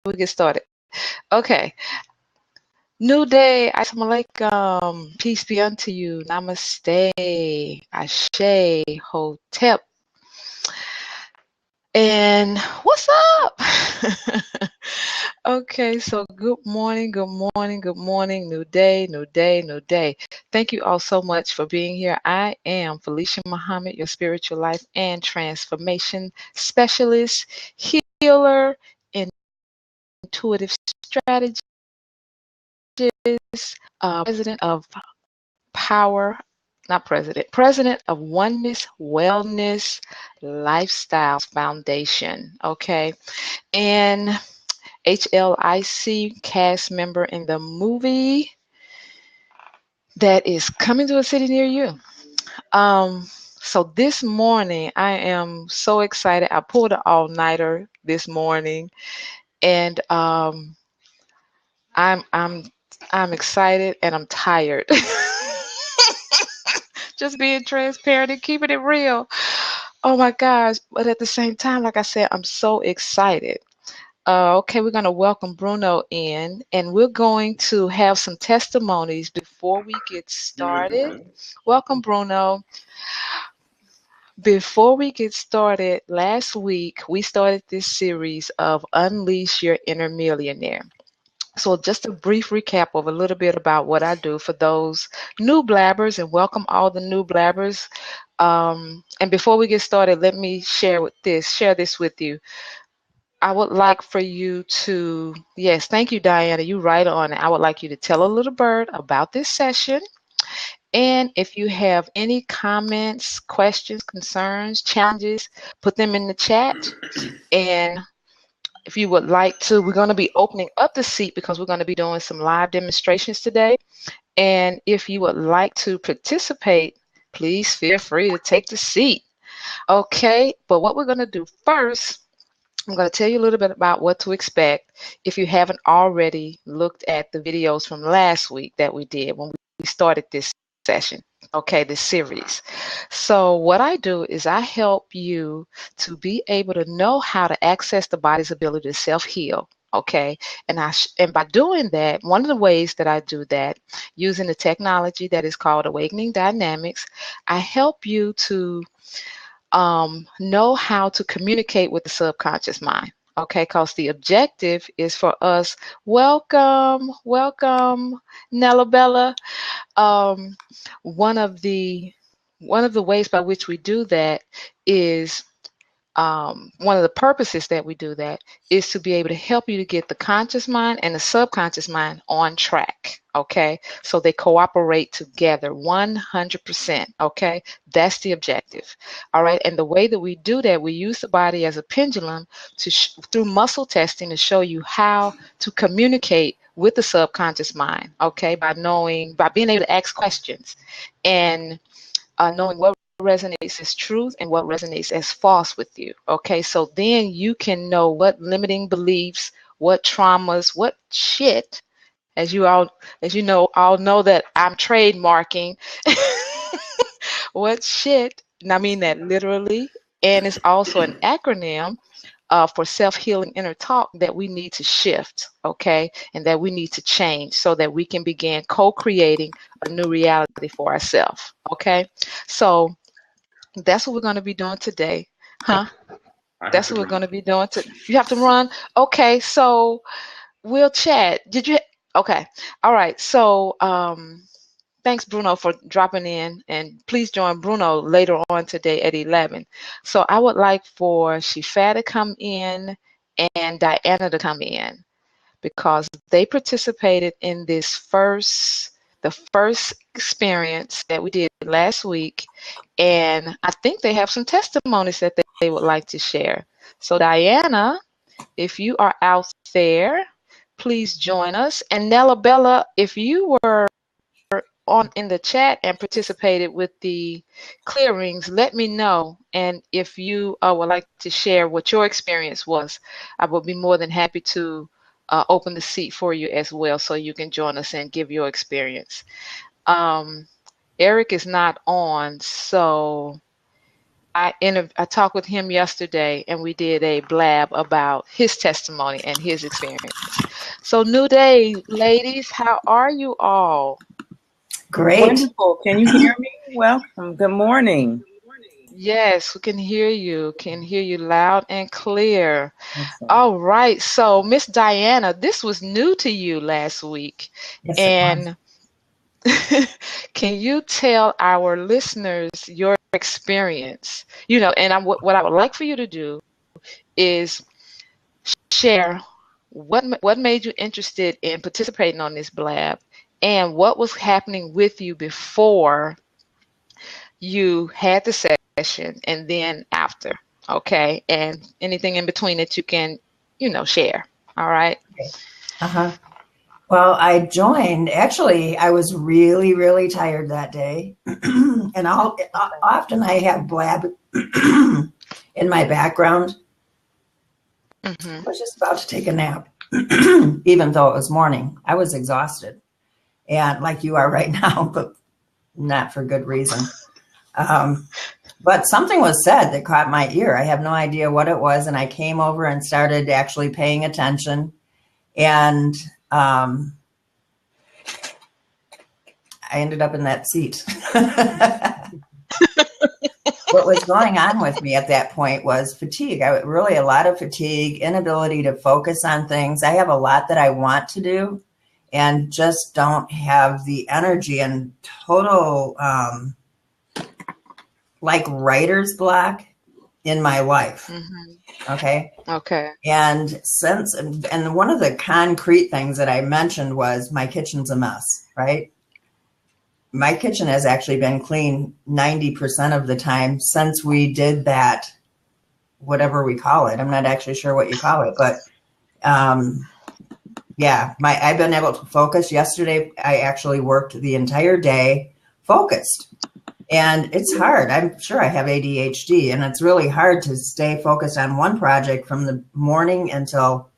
we get started. Okay. New day. Assalamu alaikum. Peace be unto you. Namaste. Ashe. Hotep. And what's up? Okay, so good morning, good morning, good morning. New day, new day, new day. Thank you all so much for being here. I am Felicia Muhammad, your spiritual life and transformation specialist, healer, intuitive strategist, president of president of Oneness Wellness Lifestyles Foundation. Okay, and HLIC cast member in the movie that is coming to a city near you. So this morning I am so excited. I pulled an all-nighter this morning, and I'm excited and I'm tired. Just being transparent and keeping it real. Oh my gosh. But at the same time, like I said, I'm so excited. Okay, we're going to welcome Bruno in, and we're going to have some testimonies before we get started. Welcome, Bruno. Before we get started, last week we started this series of Unleash Your Inner Millionaire. So just a brief recap of a little bit about what I do for those new blabbers, and welcome all the new blabbers. And before we get started, let me share this with you. I would like for you to, yes, thank you, Diana. You right on it. I would like you to tell a little bird about this session. And if you have any comments, questions, concerns, challenges, put them in the chat. And if you would like to, we're going to be opening up the seat because we're going to be doing some live demonstrations today. And if you would like to participate, please feel free to take the seat. Okay, but what we're going to do first, I'm going to tell you a little bit about what to expect if you haven't already looked at the videos from last week that we did when we started this session, okay, this series. So what I do is I help you to be able to know how to access the body's ability to self-heal. Okay, and by doing that, one of the ways that I do that, using the technology that is called Awakening Dynamics, I help you to know how to communicate with the subconscious mind. Okay, because the objective is for us. Welcome, Nella Bella. Um, one of the ways by which we do that is one of the purposes that we do that is to be able to help you to get the conscious mind and the subconscious mind on track. Okay, so they cooperate together 100%. Okay, that's the objective. All right, and the way that we do that, we use the body as a pendulum to through muscle testing to show you how to communicate with the subconscious mind. Okay, by being able to ask questions and knowing what resonates as truth and what resonates as false with you. Okay, so then you can know what limiting beliefs, what traumas, what shit, all know that I'm trademarking what shit, and I mean that literally, and it's also an acronym for self-healing inner talk that we need to shift, okay, and that we need to change so that we can begin co-creating a new reality for ourselves, okay? So that's what we're going to be doing today. Huh? That's what we're going to be doing. You have to run? Okay, so we'll chat. Okay. All right. So thanks, Bruno, for dropping in. And please join Bruno later on today at 11. So I would like for Shifa to come in and Diana to come in because they participated in the first experience that we did last week, and I think they have some testimonies that they would like to share. So Diana, if you are out there, please join us. And Nella Bella, if you were in the chat and participated with the clearings, let me know. And if you would like to share what your experience was, I would be more than happy to open the seat for you as well so you can join us and give your experience. Eric is not on, so I talked with him yesterday, and we did a blab about his testimony and his experience. So, New Day, ladies, how are you all? Great. Wonderful. Can you hear me? Welcome. Good morning. Yes, we can hear you. Can hear you loud and clear. Excellent. All right. So, Miss Diana, this was new to you last week. Yes, And can you tell our listeners your experience? And what I would like for you to do is share what made you interested in participating on this blab, and what was happening with you before you had the session and then after. Okay, and anything in between that you can, share. All right. Uh-huh. Well, I joined. Actually, I was really, really tired that day. And often I have blab in my background. I was just about to take a nap, even though it was morning. I was exhausted, and like you are right now, but not for good reason. But something was said that caught my ear. I have no idea what it was, and I came over and started actually paying attention. And I ended up in that seat. What was going on with me at that point was fatigue. Really a lot of fatigue, inability to focus on things. I have a lot that I want to do and just don't have the energy, and total like writer's block in my life. Okay. And and one of the concrete things that I mentioned was my kitchen's a mess, right? My kitchen has actually been clean 90% of the time since we did that, whatever we call it. I'm not actually sure what you call it, but yeah, I've been able to focus. Yesterday, I actually worked the entire day focused, and it's hard. I'm sure I have ADHD, and it's really hard to stay focused on one project from the morning until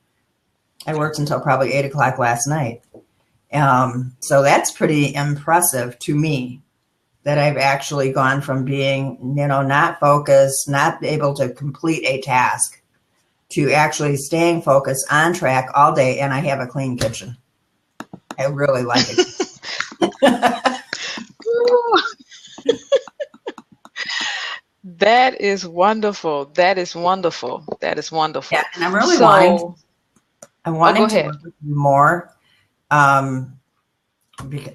I worked until probably 8 o'clock last night. So that's pretty impressive to me, that I've actually gone from being, not focused, not able to complete a task, to actually staying focused on track all day. And I have a clean kitchen. I really like it. That is wonderful. That is wonderful. That is wonderful. Yeah, and I'm really wanting to work with you more.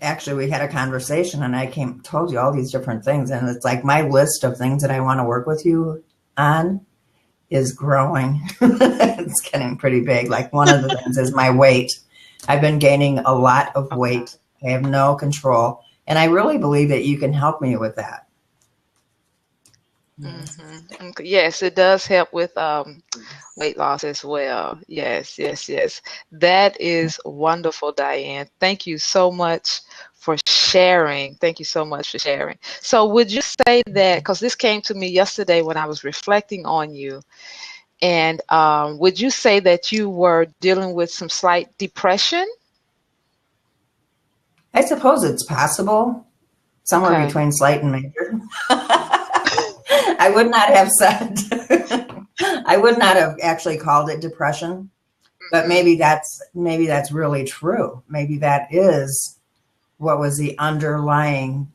Actually, we had a conversation, and I told you all these different things, and it's like my list of things that I want to work with you on is growing. It's getting pretty big. Like, one of the things is my weight. I've been gaining a lot of weight. I have no control, and I really believe that you can help me with that. Yes, it does help with weight loss as well. Yes. That is wonderful, Diane. Thank you so much for sharing. Thank you so much for sharing. So would you say that, because this came to me yesterday when I was reflecting on you, and would you say that you were dealing with some slight depression? I suppose it's possible, somewhere between slight and major. I would not have said, I would not have actually called it depression, but maybe that's really true. Maybe that is what was the underlying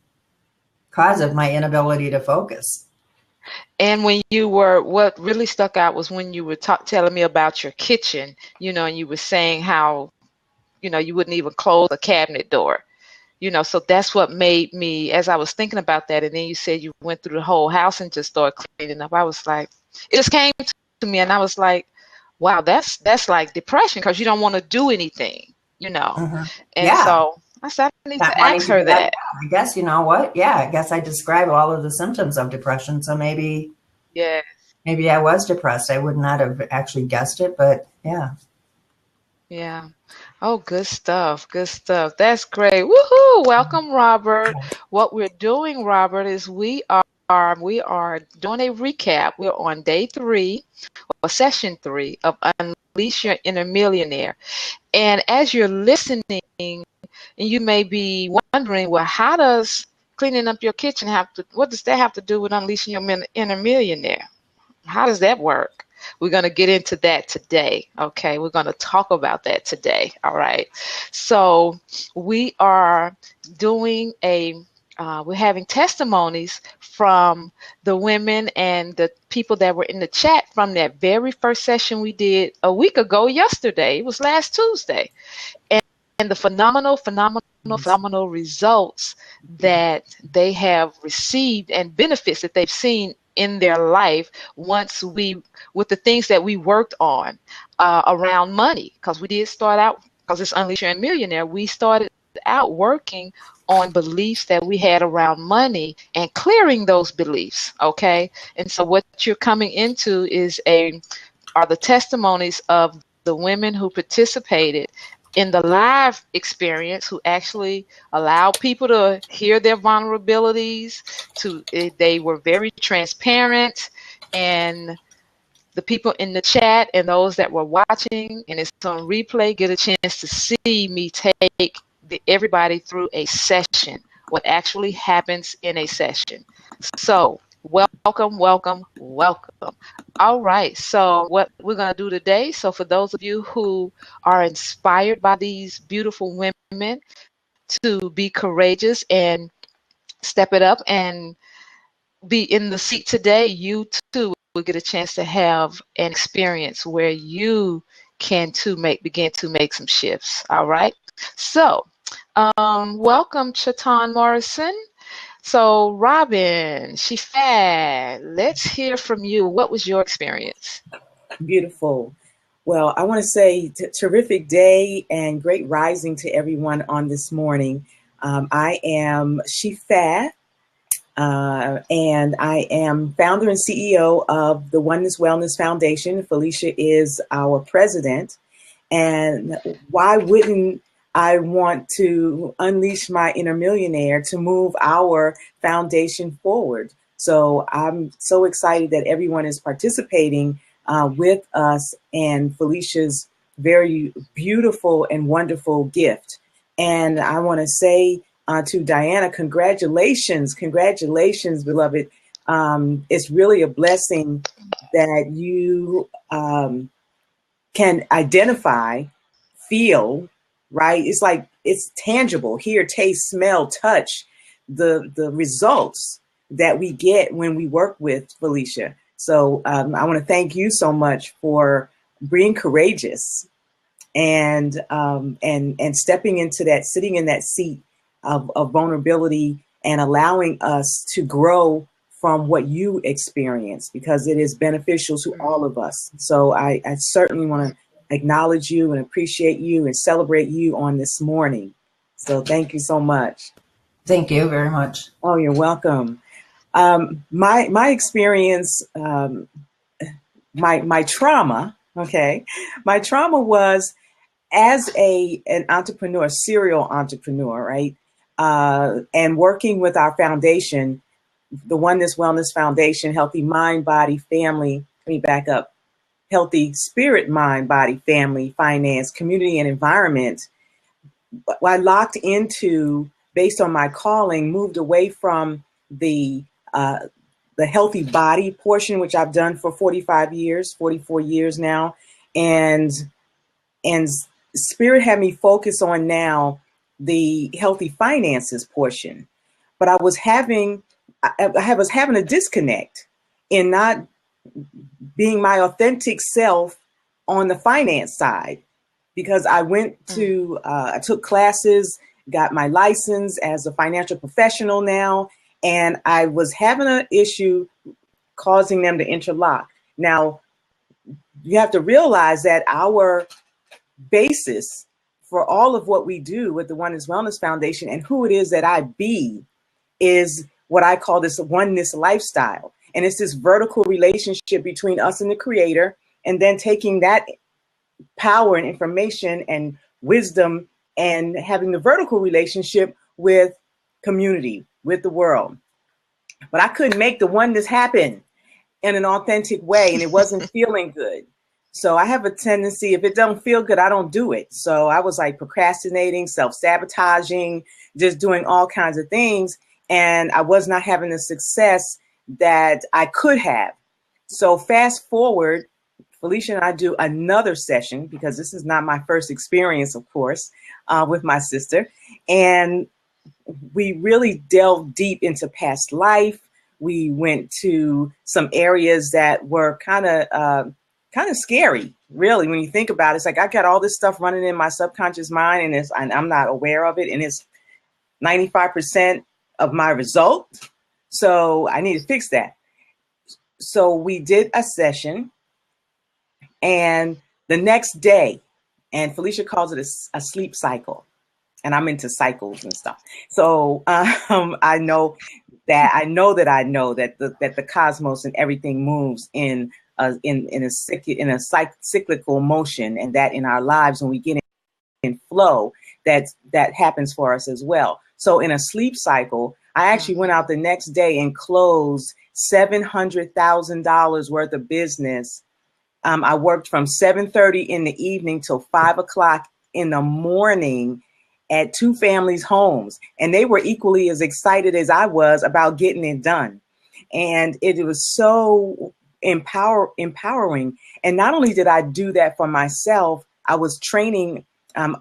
cause of my inability to focus. And what really stuck out was when you were telling me about your kitchen, and you were saying how, you wouldn't even close a cabinet door. So that's what made me, as I was thinking about that, and then you said you went through the whole house and just started cleaning up. I was like, it just came to me, and I was like, wow, that's like depression, because you don't want to do anything, And so I said, I need to ask her that. I guess, you know what? Yeah, I guess I describe all of the symptoms of depression. So maybe I was depressed. I would not have actually guessed it, but yeah. Yeah. Oh, good stuff. Good stuff. That's great. Woohoo! Welcome, Robert. What we're doing, Robert, is we are doing a recap. We're on day 3, or session 3 of Unleash Your Inner Millionaire. And as you're listening, and you may be wondering, well, how does cleaning up your kitchen what does that have to do with unleashing your inner millionaire? How does that work? We're going to get into that today. Okay, we're going to talk about that today. All right. So we are doing we're having testimonies from the women and the people that were in the chat from that very first session we did a week ago yesterday. It was last Tuesday. And the phenomenal results that they have received and benefits that they've seen in their life with the things that we worked on around money, because we did start out, because it's Unleash Your Inner Millionaire, we started out working on beliefs that we had around money and clearing those beliefs. Okay, and so what you're coming into are the testimonies of the women who participated in the live experience, who actually allowed people to hear their vulnerabilities. They were very transparent, and the people in the chat and those that were watching, and it's on replay, get a chance to see me take everybody through a session, what actually happens in a session. So welcome. All right, so what we're going to do today, so for those of you who are inspired by these beautiful women to be courageous and step it up and be in the seat today, you too will get a chance to have an experience where you can too begin to make some shifts. All right, so welcome, Chatan Morrison. So Robin, Shifat, let's hear from you. What was your experience? Beautiful. Well, I want to say terrific day and great rising to everyone on this morning. I am Shifat, and I am founder and CEO of the Oneness Wellness Foundation. Felicia is our president. And why wouldn't I want to unleash my inner millionaire to move our foundation forward? So I'm so excited that everyone is participating with us and Felicia's very beautiful and wonderful gift. And I want to say to Diana, congratulations, beloved. It's really a blessing that you can identify, feel, right? It's like it's tangible. Hear, taste, smell, touch the results that we get when we work with Felicia. So I want to thank you so much for being courageous and stepping into that, sitting in that seat of vulnerability and allowing us to grow from what you experience, because it is beneficial to all of us. So I certainly want to acknowledge you and appreciate you and celebrate you on this morning. So thank you so much. Thank you very much. Oh, you're welcome. My experience, my trauma, okay. My trauma was as an entrepreneur, serial entrepreneur, right? And working with our foundation, the Oneness Wellness Foundation, Healthy Mind, Body, Family. Let me back up. Healthy Spirit, Mind, Body, Family, Finance, Community, and Environment. I locked into, based on my calling, moved away from the healthy body portion, which I've done for 44 years now. And Spirit had me focus on now the healthy finances portion. But I was having a disconnect in not being my authentic self on the finance side, because I went to, I took classes, got my license as a financial professional now, and I was having an issue causing them to interlock. Now, you have to realize that our basis for all of what we do with the Oneness Wellness Foundation and who it is that I be is what I call this oneness lifestyle. And it's this vertical relationship between us and the Creator, and then taking that power and information and wisdom and having the vertical relationship with community, with the world. But I couldn't make the oneness happen in an authentic way, and it wasn't feeling good. So I have a tendency, if it don't feel good, I don't do it. So I was like procrastinating, self-sabotaging, just doing all kinds of things. and I was not having the success that I could have. So fast forward, Felicia and I do another session, because this is not my first experience, of course, with my sister. And we really delved deep into past life. We went to some areas that were kind of scary, really, when you think about it. It's like I got all this stuff running in my subconscious mind, and I'm not aware of it, and it's 95% of my result. So I need to fix that. So we did a session, and the next day, and Felicia calls it a sleep cycle, and I'm into cycles and stuff. So I know that the cosmos and everything moves in a cyclical motion, and that in our lives, when we get in flow, that happens for us as well. So in a sleep cycle, I actually went out the next day and closed $700,000 worth of business. I worked from 7:30 in the evening till 5 o'clock in the morning at two families' homes. And they were equally as excited as I was about getting it done. And it was so empowering. And not only did I do that for myself, I was training.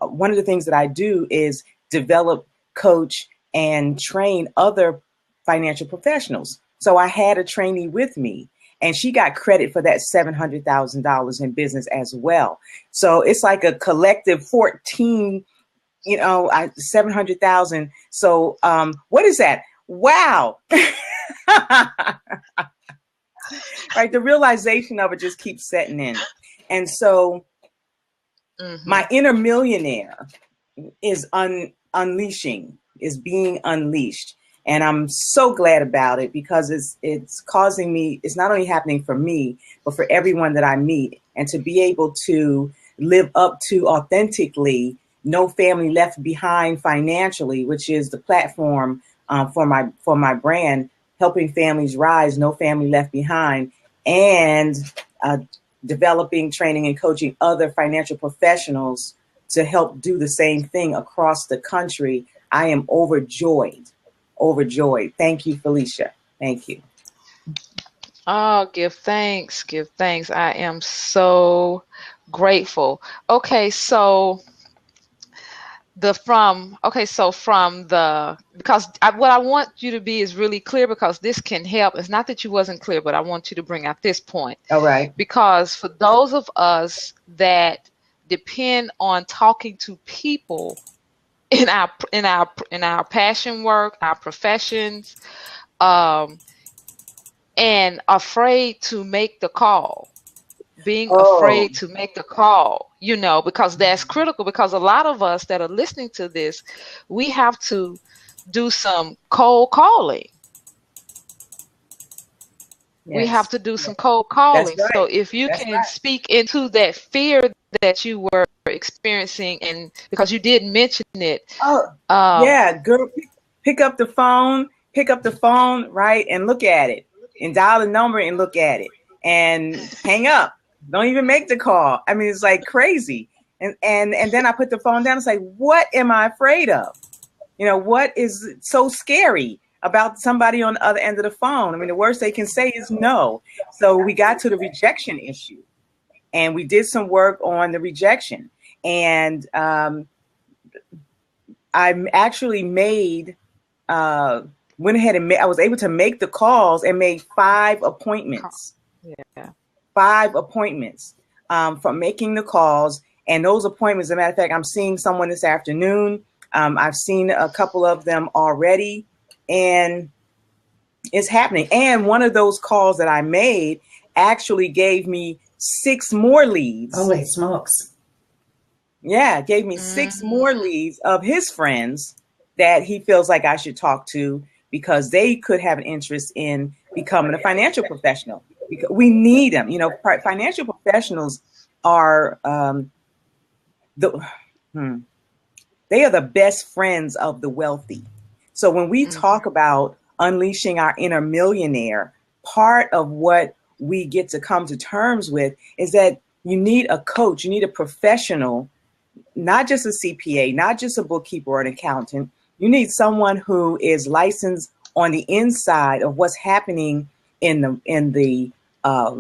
One of the things that I do is develop, coach, and train other financial professionals. So I had a trainee with me, and she got credit for that $700,000 in business as well. So it's like a collective 14, 700,000. So what is that? Wow. Right. The realization of it just keeps setting in. And so my inner millionaire is being unleashed. And I'm so glad about it, because it's causing me, it's not only happening for me, but for everyone that I meet. And to be able to live up to authentically No Family Left Behind Financially, which is the platform for my brand, helping families rise, No Family Left Behind, and developing, training, and coaching other financial professionals to help do the same thing across the country. I am overjoyed. Thank you, Felicia. Thank you. Oh, give thanks. I am so grateful. Okay, so because what I want you to be is really clear, because this can help. It's not that you wasn't clear, but I want you to bring out this point. All right. Because for those of us that depend on talking to people in our passion work, our professions, and afraid to make the call, afraid to make the call, because that's critical, because a lot of us that are listening to this, we have to do some cold calling. Yes. We have to do some cold calling. Right. So if you can speak into that fear that you were experiencing, and because you did mention it. Yeah, girl, pick up the phone, right, and look at it, and dial the number and look at it, and hang up. Don't even make the call. I mean, it's like crazy. And then I put the phone down and say, what am I afraid of? What is so scary about somebody on the other end of the phone? I mean, the worst they can say is no. So we got to the rejection issue, and we did some work on the rejection. And I actually went ahead and I was able to make the calls and made 5 appointments. Yeah. 5 appointments from making the calls. And those appointments, as a matter of fact, I'm seeing someone this afternoon. I've seen a couple of them already, and it's happening. And one of those calls that I made actually gave me 6 more leads. Holy smokes. Yeah, gave me 6 more leads of his friends that he feels like I should talk to, because they could have an interest in becoming a financial professional. We need them. Financial professionals are they are the best friends of the wealthy. So when we talk about unleashing our inner millionaire, part of what we get to come to terms with is that you need a coach, you need a professional, not just a CPA, not just a bookkeeper or an accountant. You need someone who is licensed on the inside of what's happening in the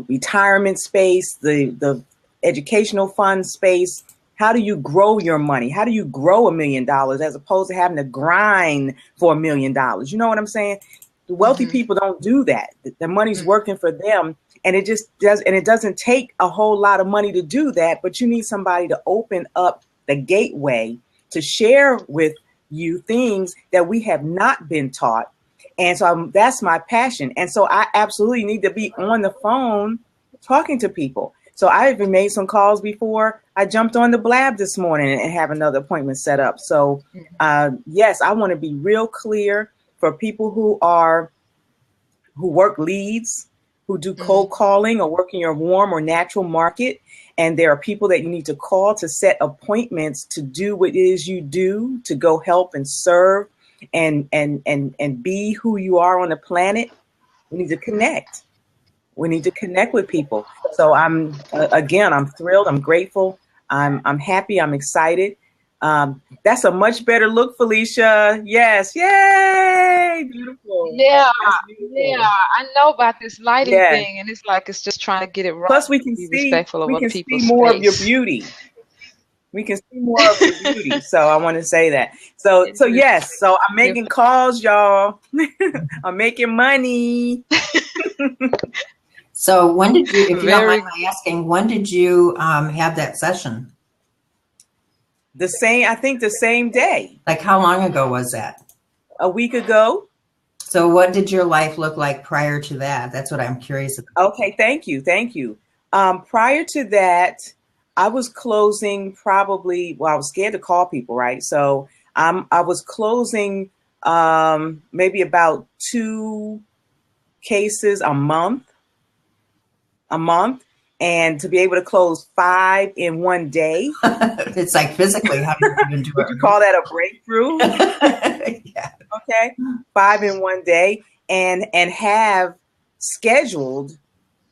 retirement space, the educational fund space. How do you grow your money? How do you grow $1 million as opposed to having to grind for $1 million? You know what I'm saying? The wealthy people don't do that. The money's working for them, and it just does. And it doesn't take a whole lot of money to do that, but you need somebody to open up the gateway to share with you things that we have not been taught. And so that's my passion. And so I absolutely need to be on the phone talking to people. So I even made some calls before I jumped on the Blab this morning and have another appointment set up. So yes, I want to be real clear for people who work leads, who do cold calling or work in your warm or natural market. And there are people that you need to call to set appointments to do what it is you do, to go help and serve and be who you are on the planet. We need to connect. We need to connect with people. So I'm thrilled. I'm grateful. I'm happy. I'm excited. That's a much better look, Felicia. Yes. Yay. Beautiful. Yeah. Beautiful. Yeah. I know about this lighting thing, and it's like it's just trying to get it right. Plus, we can see more of your beauty. We can see more of your beauty. So I want to say that. So yes. So I'm making calls, y'all. I'm making money. So when did you, if you don't mind my asking, when did you have that session? I think the same day. Like how long ago was that? A week ago. So what did your life look like prior to that? That's what I'm curious about. Okay, thank you. Prior to that, I was closing I was scared to call people, right? So I was closing maybe about 2 cases a month. And to be able to close 5 in one day. It's like physically, how do you even do it? Would you call that a breakthrough? Yeah. Okay. 5 in one day and have scheduled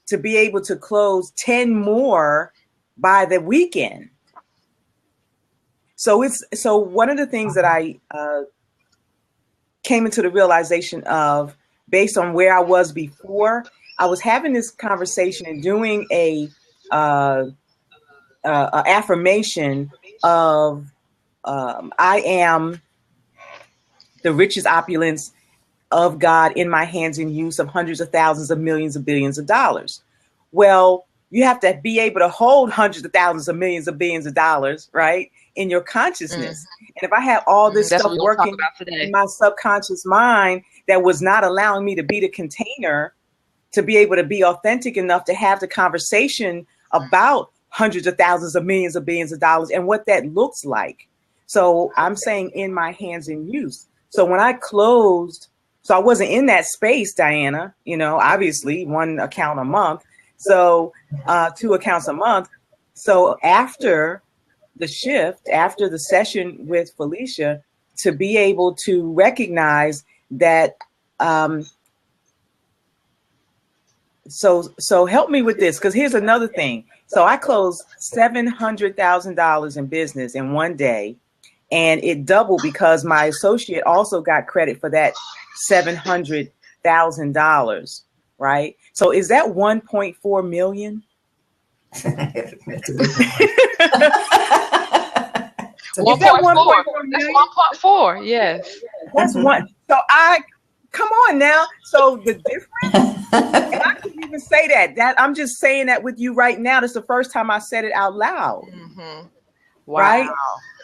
to be able to close 10 more by the weekend. So one of the things that I came into the realization of, based on where I was before, I was having this conversation and doing a affirmation of I am the richest opulence of God in my hands and use of hundreds of thousands of millions of billions of dollars. Well, you have to be able to hold hundreds of thousands of millions of billions of dollars, right, in your consciousness. And if I have all this stuff working in my subconscious mind that was not allowing me to be the container to be able to be authentic enough to have the conversation about hundreds of thousands of millions of billions of dollars and what that looks like. So I'm saying in my hands and use. So when I closed, so I wasn't in that space, Diana, obviously 1 account a month. So 2 accounts a month. So after the shift, after the session with Felicia, to be able to recognize that, so help me with this, because here's another thing. So I closed $700,000 in business in one day, and it doubled because my associate also got credit for that $700,000, right? So is that 1.4 million? Is that 1.4? That's 1.4. Yes, that's one. So come on now. So the difference, and I couldn't even say that I'm just saying that with you right now. That's the first time I said it out loud. Wow. Right?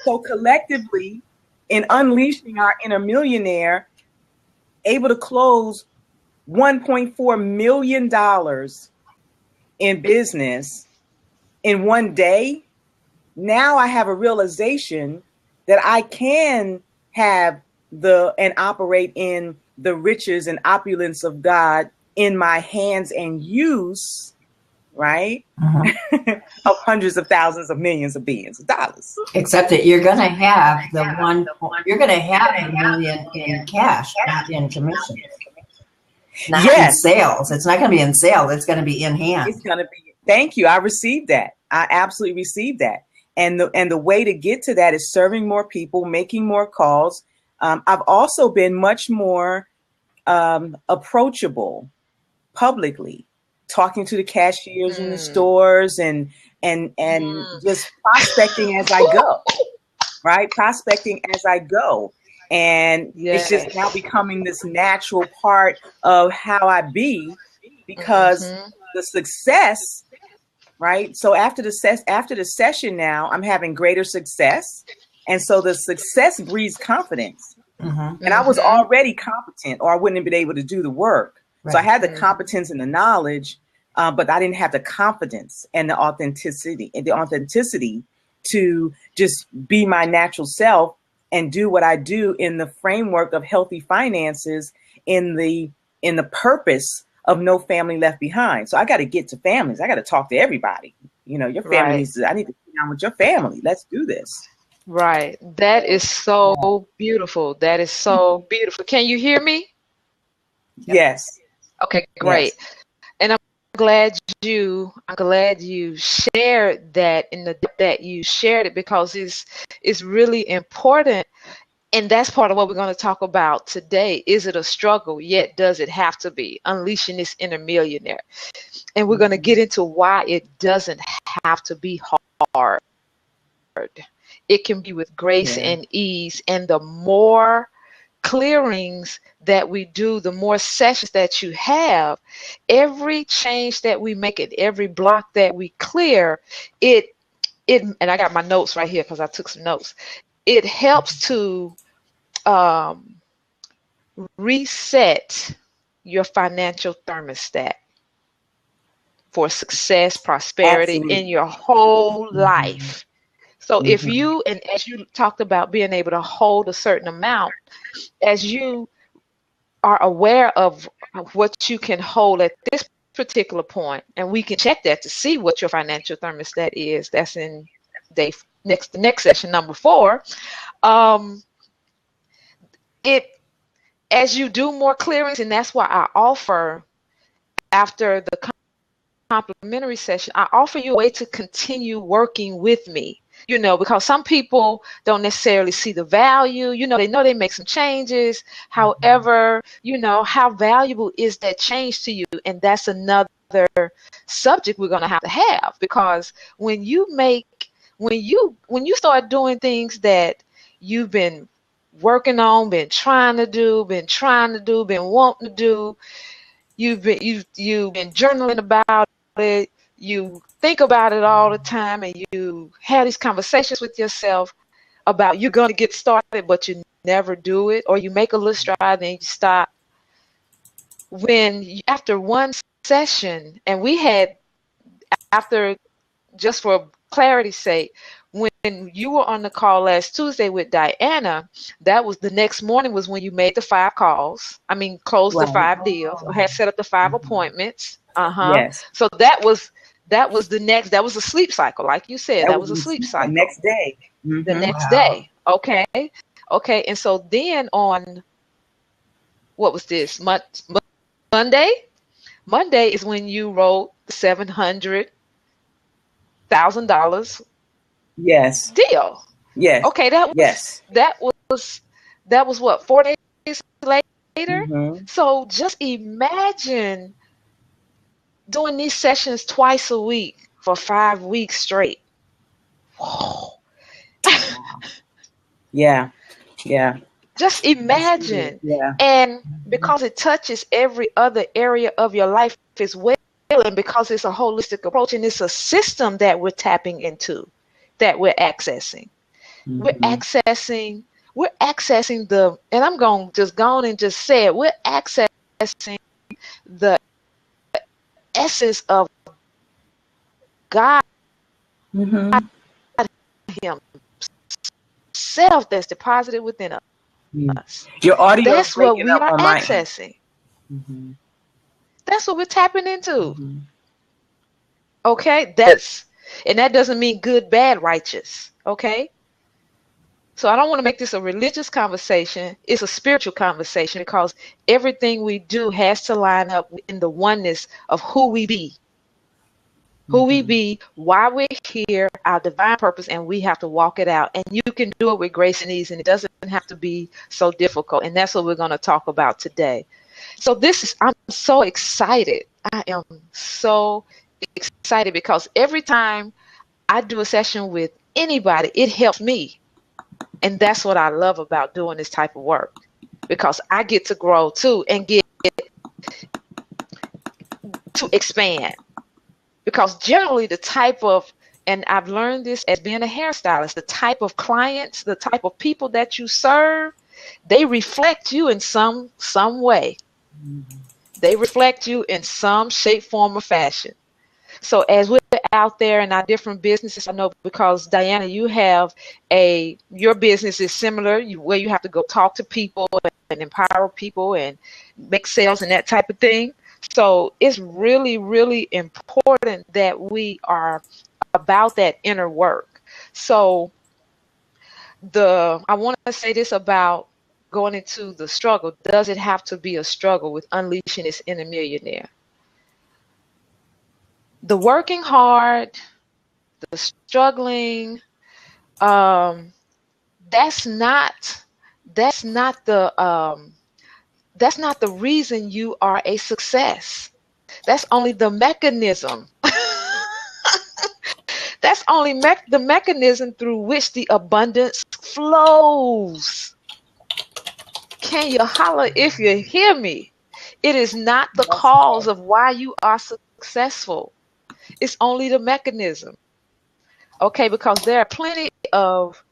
So collectively, in unleashing our inner millionaire, able to close $1.4 million in business in one day, now I have a realization that I can have and operate in the riches and opulence of God in my hands and use, right? Of hundreds of thousands of millions of billions of dollars. Except that you're going to have you're going to have $1 million in cash, not in commission. Not in sales. It's not going to be in sales. It's going to be in hand. It's going to be. Thank you. I received that. I absolutely received that. And the way to get to that is serving more people, making more calls. I've also been much more approachable publicly, talking to the cashiers in the stores and just prospecting as I go, right? Prospecting as I go. And it's just now becoming this natural part of how I be, because the success, right? So after the session now, I'm having greater success. And so the success breeds confidence. And I was already competent, or I wouldn't have been able to do the work. Right. So I had the competence and the knowledge, but I didn't have the confidence and the authenticity to just be my natural self and do what I do in the framework of healthy finances, in the purpose of no family left behind. So I got to get to families. I got to talk to everybody. You know, your family needs to, I need to sit down with your family. Let's do this. Right. That is so beautiful. That is so beautiful. Can you hear me? Yes. Okay, great. Yes. And I'm glad you shared that that you shared it, because it's really important. And that's part of what we're going to talk about today. Is it a struggle? Yet does it have to be? Unleashing this inner millionaire. And we're going to get into why it doesn't have to be hard. It can be with grace and ease. And the more clearings that we do, the more sessions that you have, every change that we make, it every block that we clear, it and I got my notes right here because I took some notes. It helps to reset your financial thermostat for success, prosperity in your whole life. So if you, and as you talked about being able to hold a certain amount, as you are aware of what you can hold at this particular point, and we can check that to see what your financial thermostat is. That's in the next session, number 4. As you do more clearings, and that's why I offer, after the complimentary session, I offer you a way to continue working with me. You know, because some people don't necessarily see the value. You know they make some changes. However, you know, how valuable is that change to you? And that's another subject we're going to have, because when you start doing things that you've been working on, been wanting to do, you've been journaling about it, you think about it all the time, and you have these conversations with yourself about you're going to get started, but you never do it, or you make a little stride, then you stop. After one session, and we had, after, just for clarity's sake, when you were on the call last Tuesday with Diana, that was the next morning was when you made the 5 calls. I mean, closed the 5 deals, or had set up the 5 appointments. Yes. So that was a sleep cycle, like you said. That was a sleep cycle. The next day. The next day. Okay. And so then on, what was this? Monday? Monday is when you wrote the $700,000 deal. Yes. Okay, that was what, 4 days later? So just imagine doing these sessions twice a week for 5 weeks straight. Whoa. Yeah. Just imagine. Yeah. And because it touches every other area of your life as well, and because it's a holistic approach, and it's a system that we're tapping into, that we're accessing. We're accessing the, and I'm going to just go on and just say it, we're accessing the essence of God Himself that's deposited within us. Your audio, that's what we are accessing. That's what we're tapping into. Okay, and that doesn't mean good, bad, righteous. Okay, so I don't want to make this a religious conversation. It's a spiritual conversation, because everything we do has to line up in the oneness of who we be. Why we're here, our divine purpose, and we have to walk it out. And you can do it with grace and ease, and it doesn't have to be so difficult. And that's what we're going to talk about today. So I'm so excited. I am so excited because every time I do a session with anybody, it helps me. And that's what I love about doing this type of work, because I get to grow too and get to expand. Because generally the type of, and I've learned this as being a hairstylist, the type of clients, the type of people that you serve, they reflect you in some way. They reflect you in some shape, form, or fashion. So as we're out there in our different businesses, I know because Diana, your business is similar, where you have to go talk to people and empower people and make sales and that type of thing. So it's really, really important that we are about that inner work. So I want to say this about going into the struggle. Does it have to be a struggle with unleashing this inner millionaire? The working hard, the struggling, that's not the reason you are a success. That's only the mechanism. That's only the mechanism through which the abundance flows. Can you holler if you hear me? It is not the cause of why you are successful. It's only the mechanism. Okay, because there are plenty of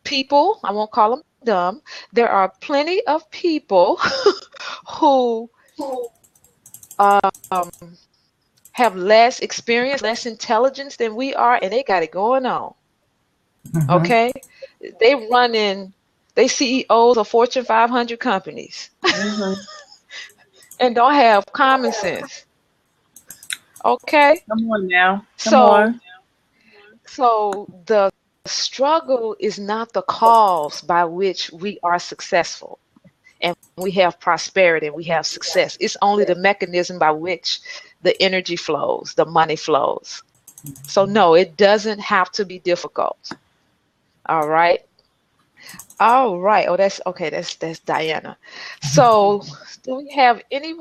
people, I won't call them dumb, there are plenty of people who have less experience, less intelligence than we are, and they got it going on. Mm-hmm. Okay? They CEOs of Fortune 500 companies. Mm-hmm. And don't have common sense. Okay? Come on now. Come on. So the struggle is not the cause by which we are successful and we have prosperity and we have success. It's only the mechanism by which the energy flows, the money flows. So no, it doesn't have to be difficult. All right. All right. Oh, that's okay. That's Diana. So do we have any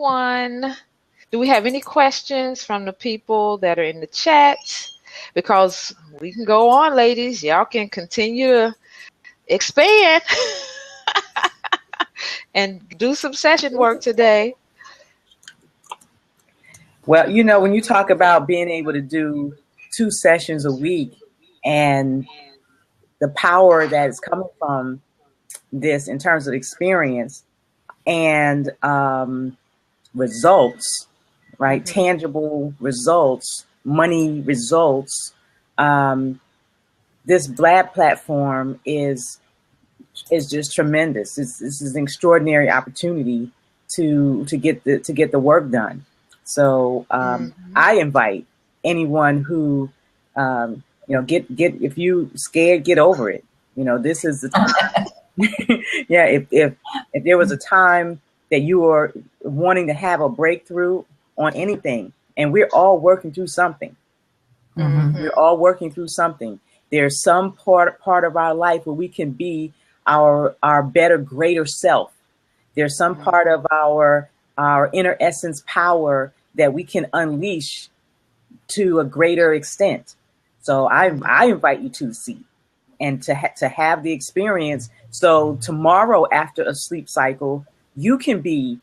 questions from the people that are in the chat? Because we can go on, ladies. Y'all can continue to expand and do some session work today. Well, when you talk about being able to do 2 sessions a week and the power that is coming from this in terms of experience and results, right? Mm-hmm. Tangible results, money results. This Blab platform is just tremendous. This is an extraordinary opportunity to get the work done. So I invite anyone who if you scared, get over it. This is the time. Yeah, if there was a time that you were wanting to have a breakthrough on anything, and we're all working through something. Mm-hmm. We're all working through something. There's some part of our life where we can be our better, greater self. There's some part of our inner essence power that we can unleash to a greater extent. So I invite you to see and to have the experience. So tomorrow after a sleep cycle, you can be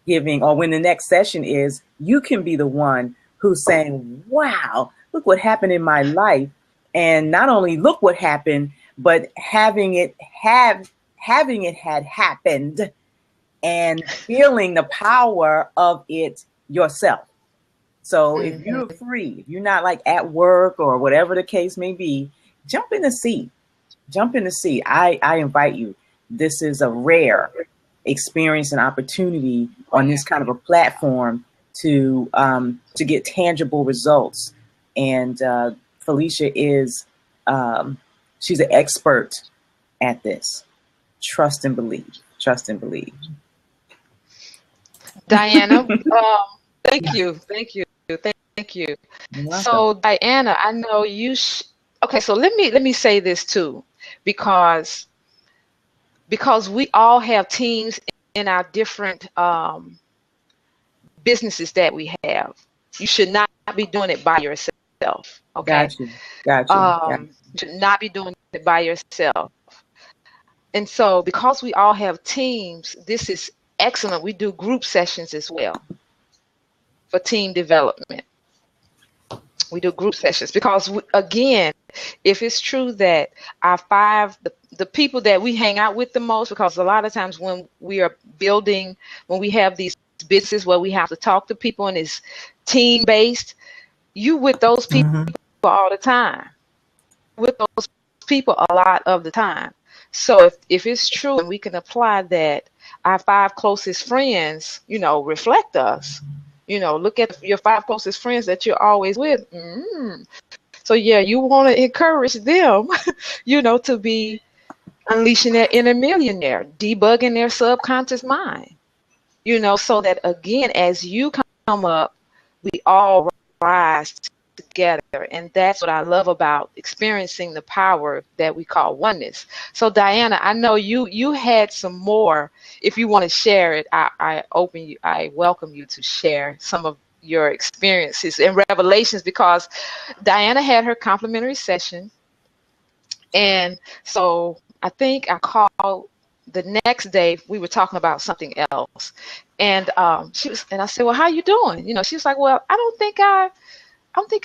giving, or when the next session is, you can be the one who's saying, wow, look what happened in my life. And not only look what happened, but having it had happened and feeling the power of it yourself. So if you're free, if you're not like at work or whatever the case may be, jump in the seat. I invite you. This is a rare experience and opportunity on this kind of a platform to get tangible results. And Felicia is, she's an expert at this. Trust and believe. Diana, thank you. So Diana, I know you. Okay, so let me say this too, because we all have teams in our different businesses that we have. You should not be doing it by yourself. Okay. Gotcha. You should not be doing it by yourself. And so because we all have teams, this is excellent. We do group sessions as well for team development. We do group sessions because, again, if it's true that our the people that we hang out with the most, because a lot of times when we are building, when we have these businesses where we have to talk to people and it's team-based, you with those people all the time, with those people a lot of the time. So if it's true and we can apply that, our 5 closest friends, reflect us. Look at your 5 closest friends that you're always with. So yeah, you want to encourage them, to be unleashing their inner millionaire, debugging their subconscious mind, so that, again, as you come up, we all rise together. And that's what I love about experiencing the power that we call oneness. So Diana, I know you had some more. If you want to share it, I welcome you to share some of your experiences and revelations, because Diana had her complimentary session. And so I think I called the next day, we were talking about something else. And I said, well, how you doing? She was like, well, I don't think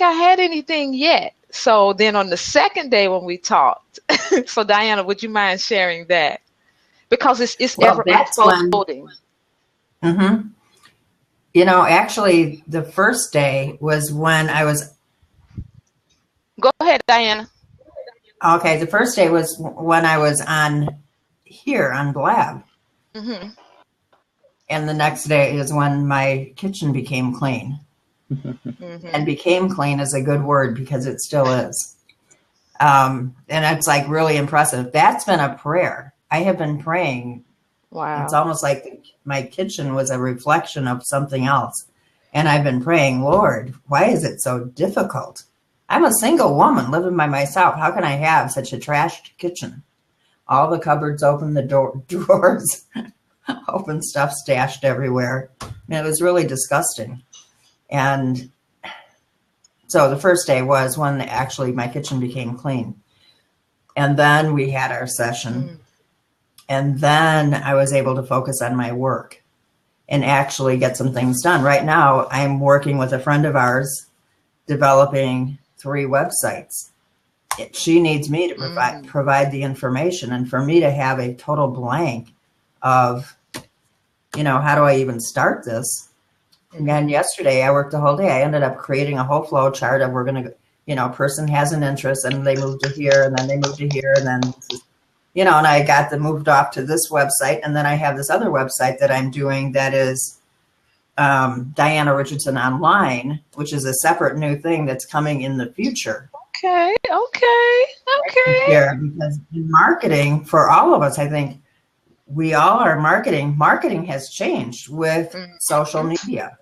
I had anything yet. So then on the second day when we talked, so Diana, would you mind sharing that? Because it's ever unfolding. Actually, the first day was when I was. Go ahead, Diana. Okay, the first day was when I was on Blab. And the next day is when my kitchen became clean. And became clean is a good word because it still is. And it's like really impressive. That's been a prayer. I have been praying. Wow. It's almost like my kitchen was a reflection of something else. And I've been praying, Lord, why is it so difficult? I'm a single woman living by myself. How can I have such a trashed kitchen? All the cupboards open, the drawers open, stuff stashed everywhere. And it was really disgusting. And so the first day was when actually my kitchen became clean. And then we had our session. And then I was able to focus on my work and actually get some things done. Right now, I'm working with a friend of ours, developing 3 websites. She needs me to provide the information, and for me to have a total blank of, how do I even start this? And yesterday I worked the whole day. I ended up creating a whole flow chart of, we're going to, person has an interest and they move to here and then they move to here. And then, and I got them moved off to this website. And then I have this other website that I'm doing that is Diana Richardson Online, which is a separate new thing that's coming in the future. Okay. Yeah, because in marketing, for all of us, I think we all are marketing. Marketing has changed with social media.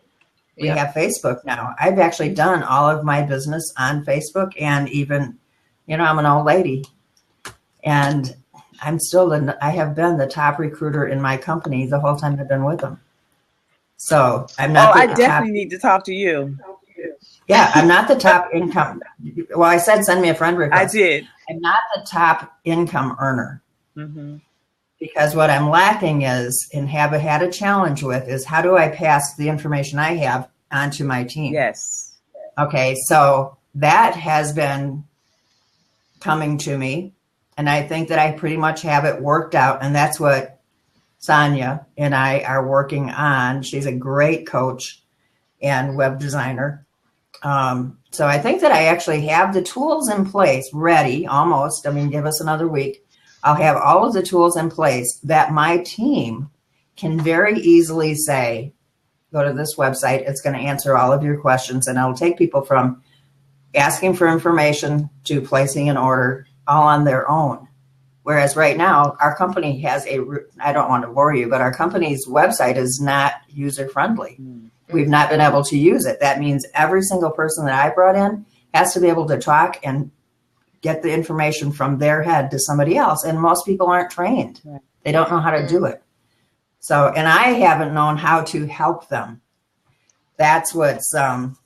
We have Facebook now. I've actually done all of my business on Facebook, and even, I'm an old lady, and I have been the top recruiter in my company the whole time I've been with them. So I'm not. I definitely need to talk to you. Yeah, I'm not the top income. Well, I said send me a friend request. I did. I'm not the top income earner. Because what I'm lacking is, and have had a challenge with, is how do I pass the information I have onto my team? Yes. Okay, so that has been coming to me, and I think that I pretty much have it worked out, and that's what Sonia and I are working on. She's a great coach and web designer. So I think that I actually have the tools in place, ready, almost. I mean, give us another week. I'll have all of the tools in place that my team can very easily say, go to this website. It's going to answer all of your questions. And it'll take people from asking for information to placing an order all on their own. Whereas right now, our company has I don't want to bore you, but our company's website is not user-friendly. We've not been able to use it. That means every single person that I brought in has to be able to talk and get the information from their head to somebody else. And most people aren't trained. They don't know how to do it. So, and I haven't known how to help them. That's what's, I'm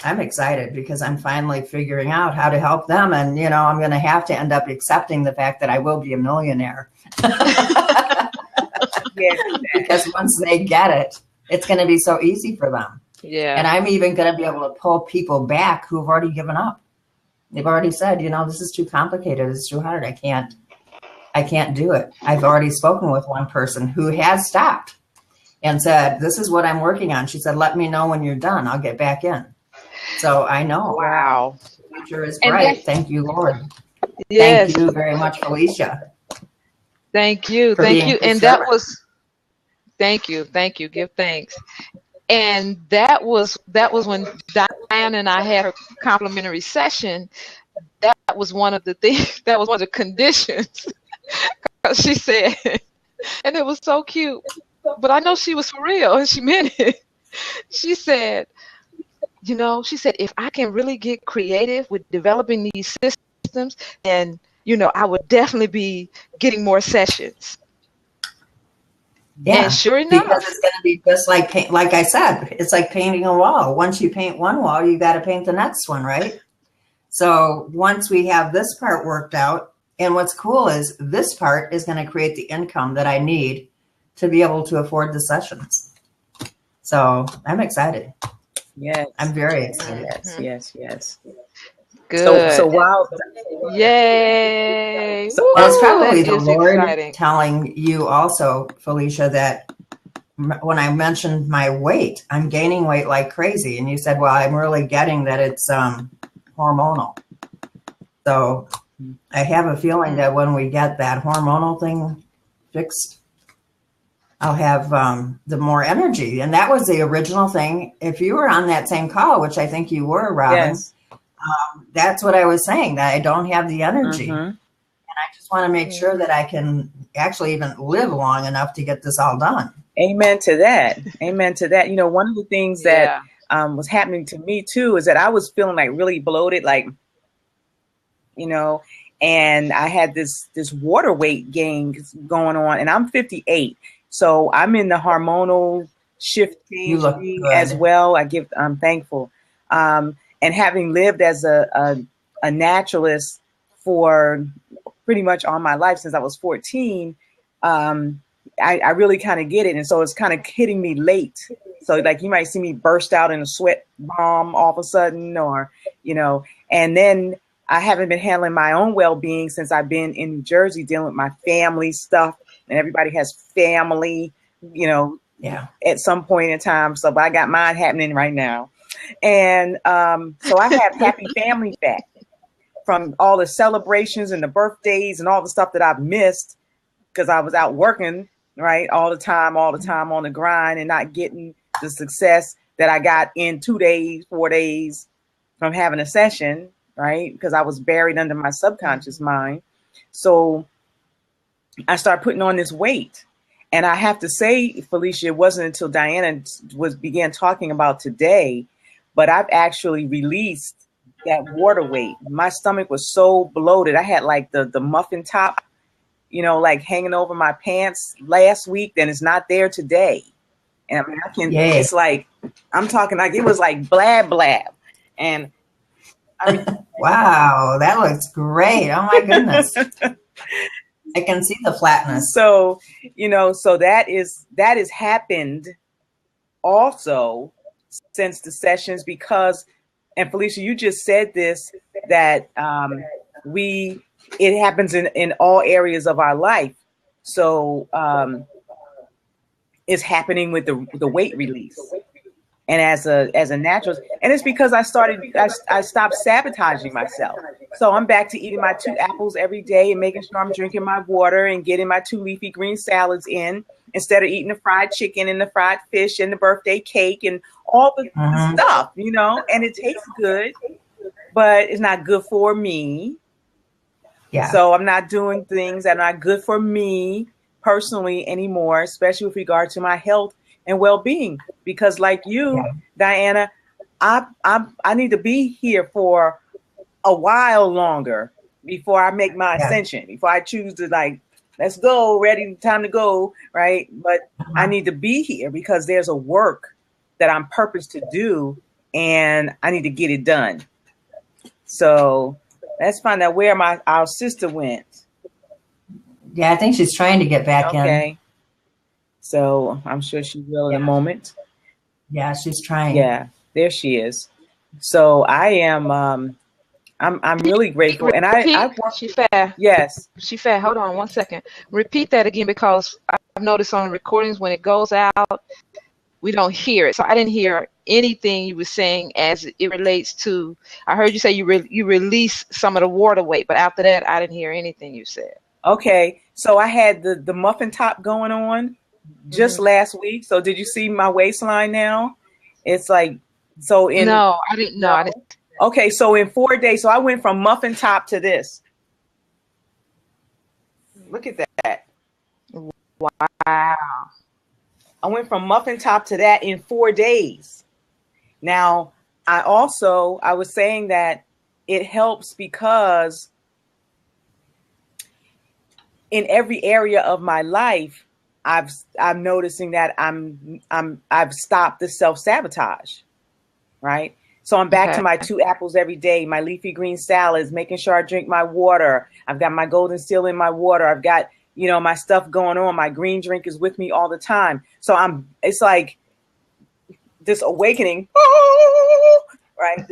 excited because I'm finally figuring out how to help them. And, you know, I'm going to have to end up accepting the fact that I will be a millionaire. Because once they get it, it's going to be so easy for them. Yeah. And I'm even going to be able to pull people back who've already given up. They've already said, you know, this is too complicated. It's too hard. I can't do it. I've already spoken with one person who has stopped and said, this is what I'm working on. She said, let me know when you're done. I'll get back in. So I know. Wow. The future is bright. Thank you, Lord. Yes. Thank you very much, Felicia. Thank you. Thank you. And that was, thank you. Thank you. Give thanks. And that was when Diane and I had her complimentary session. That was one of the things, that was one of the conditions. She said, and it was so cute, but I know she was for real and she meant it. She said, you know, she said, if I can really get creative with developing these systems, then, you know, I would definitely be getting more sessions. Yeah, and sure enough, because it's going to be just like paint. Like I said, it's like painting a wall. Once you paint one wall, you got to paint the next one, right? So once we have this part worked out, and what's cool is this part is going to create the income that I need to be able to afford the sessions. So I'm excited. Yes, I'm very excited. Yes. good. So while Yay! So it's probably that the is Lord exciting. telling you also, Felicia, that when I mentioned my weight, I'm gaining weight like crazy. And you said, well, I'm really getting that it's hormonal. So I have a feeling that when we get that hormonal thing fixed, I'll have the more energy. And that was the original thing. If you were on that same call, which I think you were, Robin, that's what I was saying, that I don't have the energy. And I just want to make sure that I can actually even live long enough to get this all done. Amen to that. Amen to that. You know, one of the things that was happening to me too is that I was feeling like really bloated, like, you know, and I had this water weight gain going on, and I'm 58. So I'm in the hormonal shifting as well. I'm thankful. And having lived as a naturalist for pretty much all my life since I was 14, I really kind of get it. And so it's kind of hitting me late. So like you might see me burst out in a sweat bomb all of a sudden, or, you know, and then I haven't been handling my own well-being since I've been in New Jersey dealing with my family stuff, and everybody has family, you know, at some point in time. So I got mine happening right now. And so I have happy family back from all the celebrations and the birthdays and all the stuff that I've missed because I was out working, right, all the time on the grind and not getting the success that I got in 2 days, 4 days from having a session, right, because I was buried under my subconscious mind. So I started putting on this weight. And I have to say, Felicia, it wasn't until Diana began talking about today, but I've actually released that water weight. My stomach was so bloated. I had like the muffin top, you know, like hanging over my pants last week, then it's not there today. And I mean, it's like, I'm talking like it was like blab. And I mean, wow, that looks great. Oh my goodness. I can see the flatness. So, you know, so that has happened also since the sessions because, and Felicia, you just said this, that it happens in all areas of our life. So it's happening with the weight release. And as a naturalist, and it's because I stopped sabotaging myself. So I'm back to eating my 2 apples every day and making sure I'm drinking my water and getting my 2 leafy green salads in instead of eating the fried chicken and the fried fish and the birthday cake and all the stuff, you know, and it tastes good, but it's not good for me. Yeah. So I'm not doing things that are not good for me personally anymore, especially with regard to my health and well-being, because like you, Diana, I need to be here for a while longer before I make my ascension, before I choose to like let's go, ready, time to go, right? But I need to be here because there's a work that I'm purposed to do, and I need to get it done. So let's find out where our sister went. Yeah, I think she's trying to get back in. Okay. So I'm sure she will in a moment. Yeah, she's trying. Yeah, there she is. So I am I'm really grateful. And I work, She fair. yes. She fair. Hold on 1 second. Repeat that again, because I've noticed on recordings when it goes out, we don't hear it. So I didn't hear anything you were saying as it relates to. I heard you say you release some of the water weight, but after that, I didn't hear anything you said. Okay, so I had the muffin top going on just last week. So did you see my waistline now? It's like, so in. No, I didn't know. I didn't. Okay, so in 4 days, so I went from muffin top to this. Look at that. Wow. I went from muffin top to that in 4 days. Now, I was saying that it helps because in every area of my life, I'm noticing that I've stopped the self-sabotage, right? So I'm back to my 2 apples every day, my leafy green salads, making sure I drink my water. I've got my golden seal in my water. I've got, my stuff going on. My green drink is with me all the time. So it's like this awakening, right?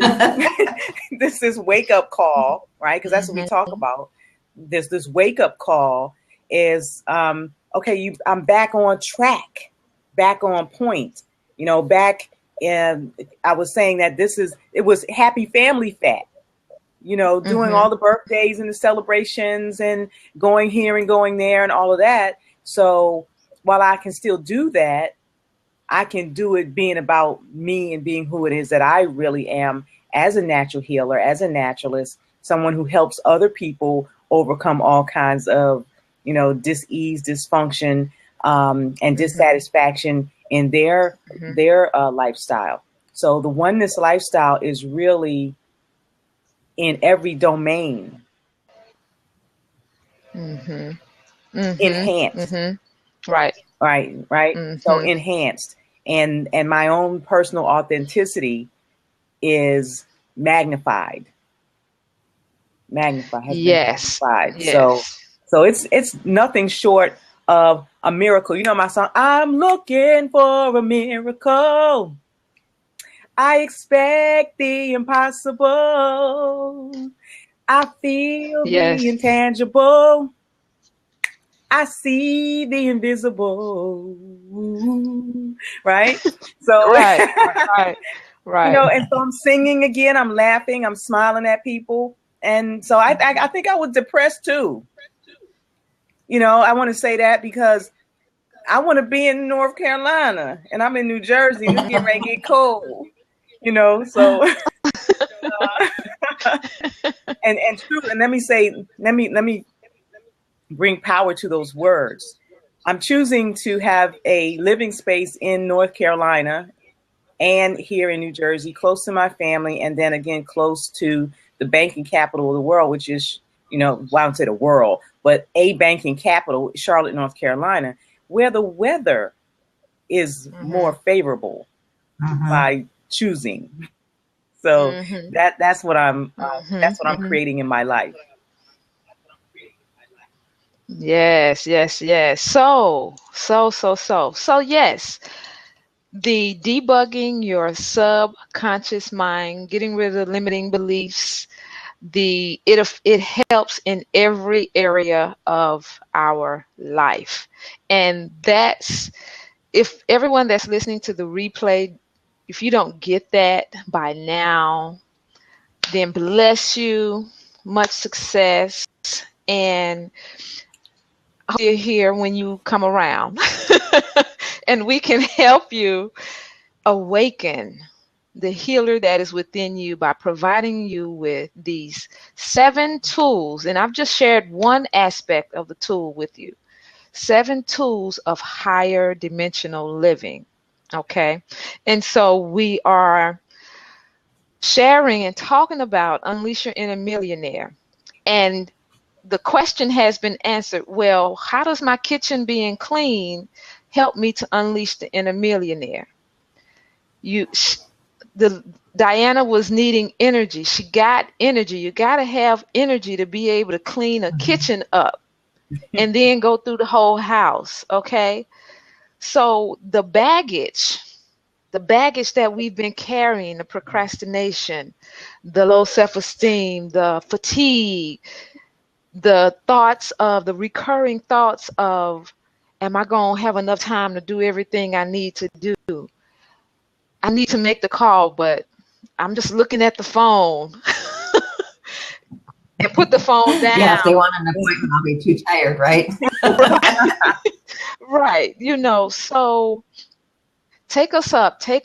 This wake up call, right? Because that's what we talk about. This wake up call is, okay, I'm back on track, back on point, back. And I was saying that it was happy family fat, doing all the birthdays and the celebrations and going here and going there and all of that. So while I can still do that, I can do it being about me and being who it is that I really am as a natural healer, as a naturalist, someone who helps other people overcome all kinds of, dis-ease, dysfunction, and dissatisfaction in their lifestyle. So the oneness lifestyle is really in every domain enhanced. Right. So enhanced, and my own personal authenticity is magnified. Yes. So it's nothing short of a miracle. My song, I'm looking for a miracle. I expect the impossible. I feel the intangible. I see the invisible. Right? So right. And so I'm singing again, I'm laughing, I'm smiling at people. And so I think I was depressed too. I want to say that because I want to be in North Carolina and I'm in New Jersey. It's getting ready to get cold, so. and true. And let me bring power to those words. I'm choosing to have a living space in North Carolina and here in New Jersey, close to my family, and then again close to the banking capital of the world, which is, well, I don't say the world, but a banking capital, Charlotte, North Carolina, where the weather is more favorable by choosing. So that's what I'm creating in my life. Yes. So yes, the debugging your subconscious mind, getting rid of the limiting beliefs, it helps in every area of our life. And that's, if everyone that's listening to the replay, if you don't get that by now, then bless you, much success, and you're here when you come around. And we can help you awaken the healer that is within you by providing you with these 7 tools. And I've just shared one aspect of the tool with you. 7 tools of higher dimensional living. Okay. And so we are sharing and talking about Unleash Your Inner Millionaire. And the question has been answered. Well, how does my kitchen being clean help me to unleash the inner millionaire? Diana was needing energy. She got energy. You got to have energy to be able to clean a kitchen up and then go through the whole house. Okay. So the baggage that we've been carrying, the procrastination, the low self-esteem, the fatigue, the recurring thoughts of, am I going to have enough time to do everything I need to do? I need to make the call, but I'm just looking at the phone and put the phone down. Yeah, if they want an appointment, I'll be too tired, right? Right. So take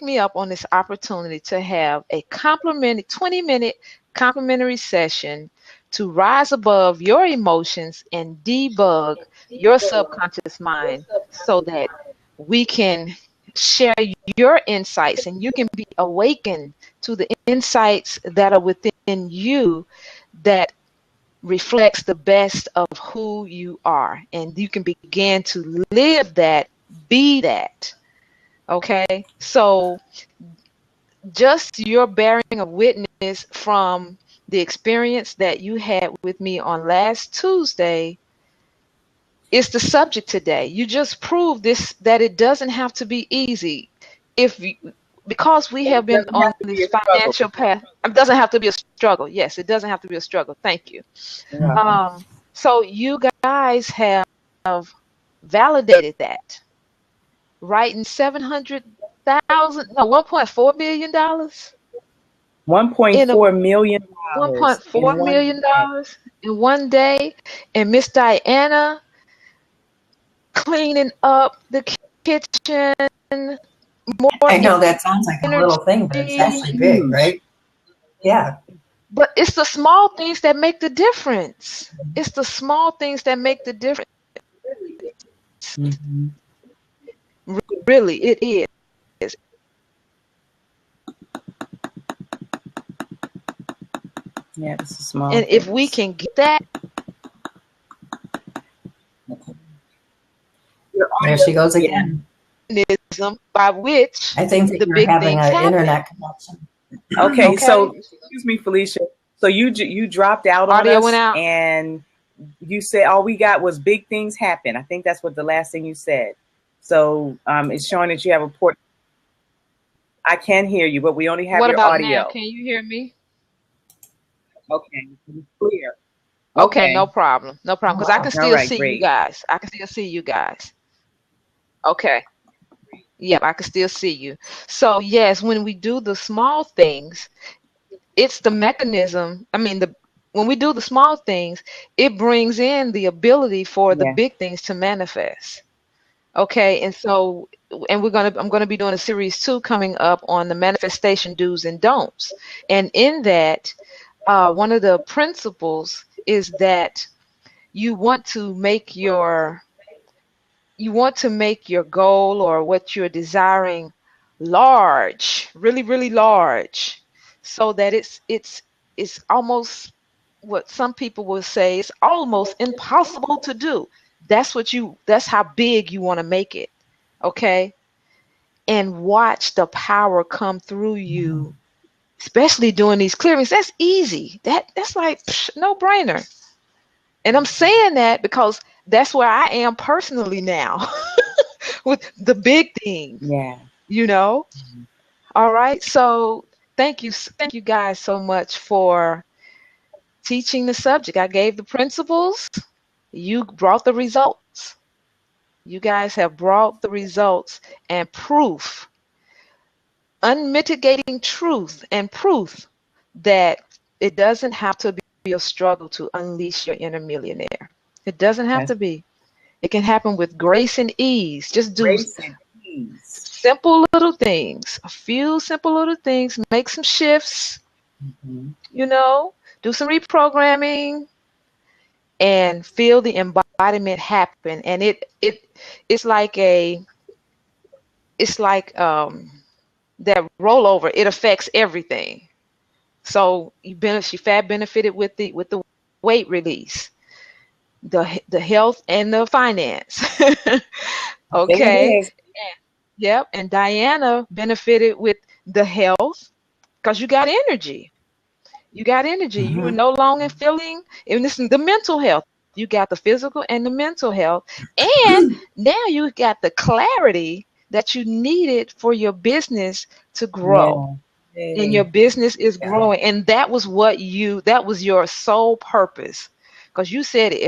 me up on this opportunity to have a 20-minute complimentary session to rise above your emotions and debug your subconscious mind so that we can share your insights and you can be awakened to the insights that are within you that reflects the best of who you are, and you can begin to live that, be that. Okay, so just your bearing of witness from the experience that you had with me on last Tuesday is the subject today. You just proved this, that it doesn't have to be easy. Because we have been on this financial path, it doesn't have to be a struggle. Yes, it doesn't have to be a struggle. Thank you. Yeah. So you guys have validated that. Writing $1.4 million. $1.4 million. $1.4 million in one day. And Miss Diana cleaning up the kitchen. I know that sounds like a little thing, but it's actually big, right? Yeah. But it's the small things that make the difference. It's the small things that make the difference. Mm-hmm. Really, it is. Yeah, this is small. And if we can get that. There she goes again. By which I think that the you're big having things an happen. internet connection. Okay, so excuse me, Felicia. So you dropped out on Audio us, went out. and you said all we got was big things happen. I think that's what the last thing you said. So it's showing that you have a port. I can hear you, but we only have What your about audio. now? Can you hear me? Okay, clear. Okay, no problem. No problem. Because I can still right, see great. you guys. I can still see you guys. Okay. Yep, I can still see you. So yes, when we do the small things, it's the mechanism. I mean, when we do the small things, it brings in the ability for the big things to manifest. Okay, and so, and I'm gonna be doing a series 2 coming up on the manifestation do's and don'ts. And in that, one of the principles is that you want to make your goal or what you're desiring large, really, really large, so that it's almost what some people will say it's almost impossible to do. That's how big you want to make it. Okay. And watch the power come through you, especially doing these clearings. That's easy. That's like no brainer. And I'm saying that because that's where I am personally now with the big things. Yeah. All right. So thank you guys so much for teaching the subject. I gave the principles. You brought the results. You guys have brought the results and proof, unmitigating truth and proof that it doesn't have to be a struggle to unleash your inner millionaire. It doesn't have to be. It can happen with grace and ease. Just do simple little things, a few simple little things, make some shifts, do some reprogramming, and feel the embodiment happen. And it's like that rollover. It affects everything. So she benefited with the weight release. the health and the finance. There it Okay. is. Yep. And Diana benefited with the health because you got energy. You got energy. You were Mhm. no longer feeling, and this is the mental health. You got the physical and the mental health. And now you got the clarity that you needed for your business to grow. Yeah. And your Yay. business is Yeah. growing. And that was that was your sole purpose. Because you said Mhm.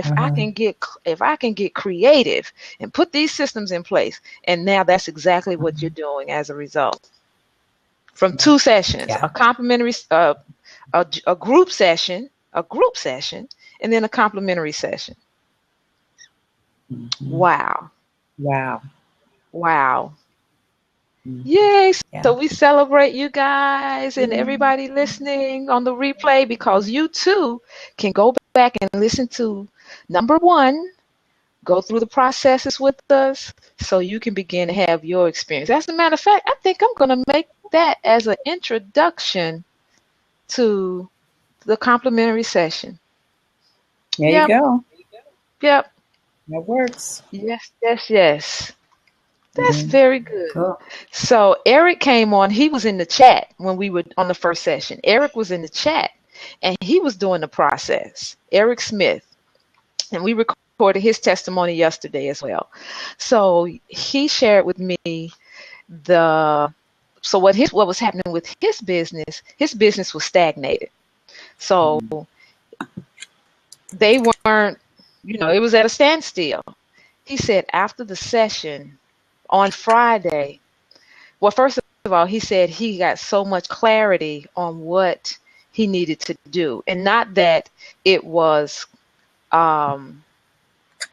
if I can get creative and put these systems in place, and now that's exactly what you're doing as a result. From Yeah. 2 sessions, Yeah. a group session, and then a complimentary session. Mhm. Wow. Wow. Wow. Mhm. Yay. So Yeah. we celebrate you guys and Yeah. everybody listening on the replay, because you too can go back and listen to number one, go through the processes with us so you can begin to have your experience. As a matter of fact, I think I'm going to make that as an introduction to the complimentary session. There you Yep. go. Yep. That works. Yes, yes, yes. That's Mhm. very good. Cool. So Eric came on. He was in the chat when we were on the first session. Eric was in the chat and he was doing the process. Eric Smith. And we recorded his testimony yesterday as well. So he shared with me what was happening with his business. His business was stagnated. So they weren't, it was at a standstill. He said after the session on Friday, well, first of all, he said he got so much clarity on what he needed to do, and not that it was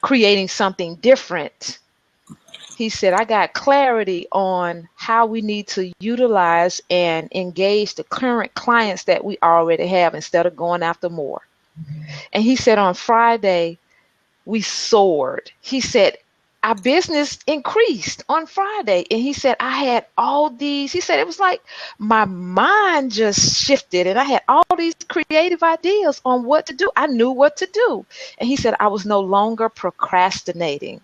creating something different. He said, I got clarity on how we need to utilize and engage the current clients that we already have instead of going after more. And he said on Friday, we soared. He said, our business increased on Friday. And he said, I had all these, he said, it was like my mind just shifted and I had all these creative ideas on what to do. I knew what to do. And he said, I was no longer procrastinating.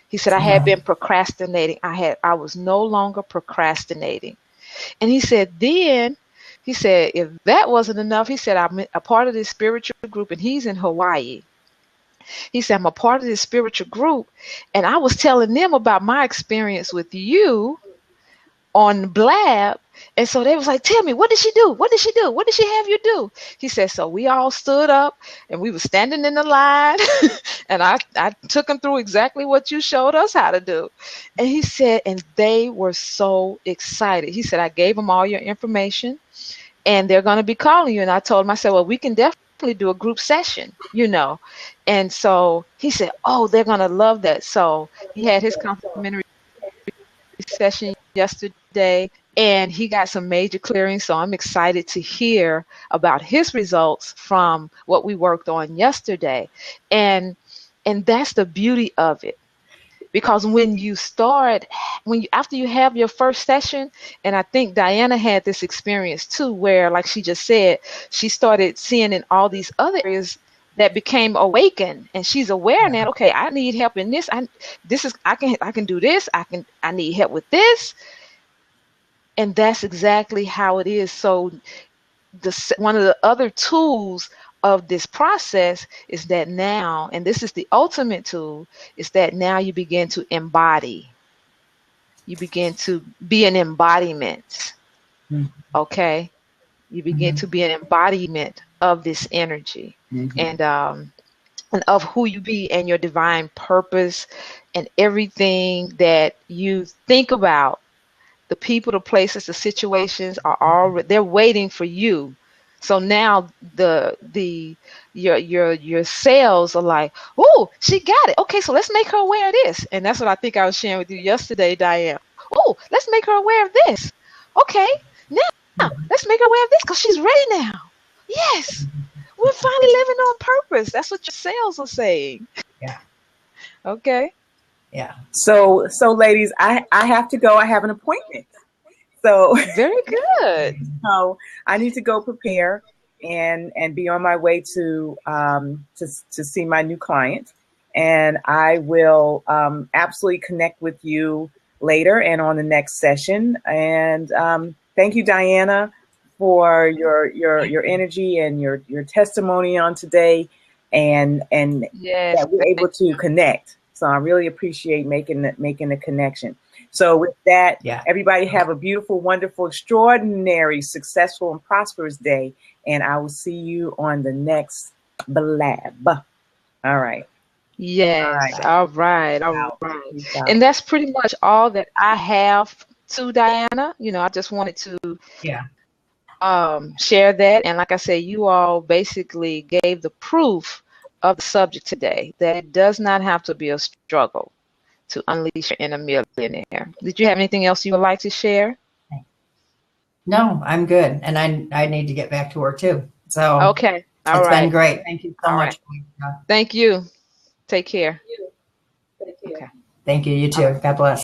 He said, I had Uh-huh. been procrastinating. I was no longer procrastinating. And he said, if that wasn't enough, he said, I'm a part of this spiritual group and he's in Hawaii. He said, I'm a part of this spiritual group. And I was telling them about my experience with you on Blab. And so they was like, tell me, what did she do? What did she do? What did she have you do? He said, so we all stood up and we were standing in the line and I took them through exactly what you showed us how to do. And he said, and they were so excited. He said, I gave them all your information and they're going to be calling you. And I told him, I said, well, we can definitely do a group session, And so he said, oh, they're going to love that. So he had his complimentary session yesterday and he got some major clearing. So I'm excited to hear about his results from what we worked on yesterday. And that's the beauty of it. Because after you have your first session, and I think Diana had this experience too, where like she just said, she started seeing in all these other areas that became awakened, and she's aware now, okay, I need help in this. I can do this. I need help with this. And that's exactly how it is. So one of the other tools of this process is that now, and this is the ultimate tool, is that now you begin to embody. You begin to be an embodiment. Okay? You begin to be an embodiment of this energy and of who you be and your divine purpose and everything that you think about. The people, the places, the situations are already, they're waiting for you. So now your sales are like, oh, she got it. Okay, so let's make her aware of this. And that's what I think I was sharing with you yesterday, Diane. Oh, let's make her aware of this. Okay, now let's make her aware of this because she's ready now. Yes, we're finally living on purpose. That's what your sales are saying. Yeah. Okay. Yeah. So ladies, I have to go. I have an appointment. So very good. So I need to go prepare. and be on my way to see my new client. And I will absolutely connect with you later and on the next session. And thank you, Diana, for your energy and your testimony on today, and Yes, that we're able to connect. So I really appreciate making the connection. So with that, everybody have a beautiful, wonderful, extraordinary, successful, and prosperous day. And I will see you on the next Blab. All right. yes. All right. Peace out. And that's pretty much all that I have to Diana. I just wanted to share that. And like I said, you all basically gave the proof of the subject today, that it does not have to be a struggle to unleash your inner millionaire. Did you have anything else you would like to share? No, I'm good. And I need to get back to work too. So okay. It's been great. Thank you so much. Thank you. Take care. Okay. Thank you. You too. God bless.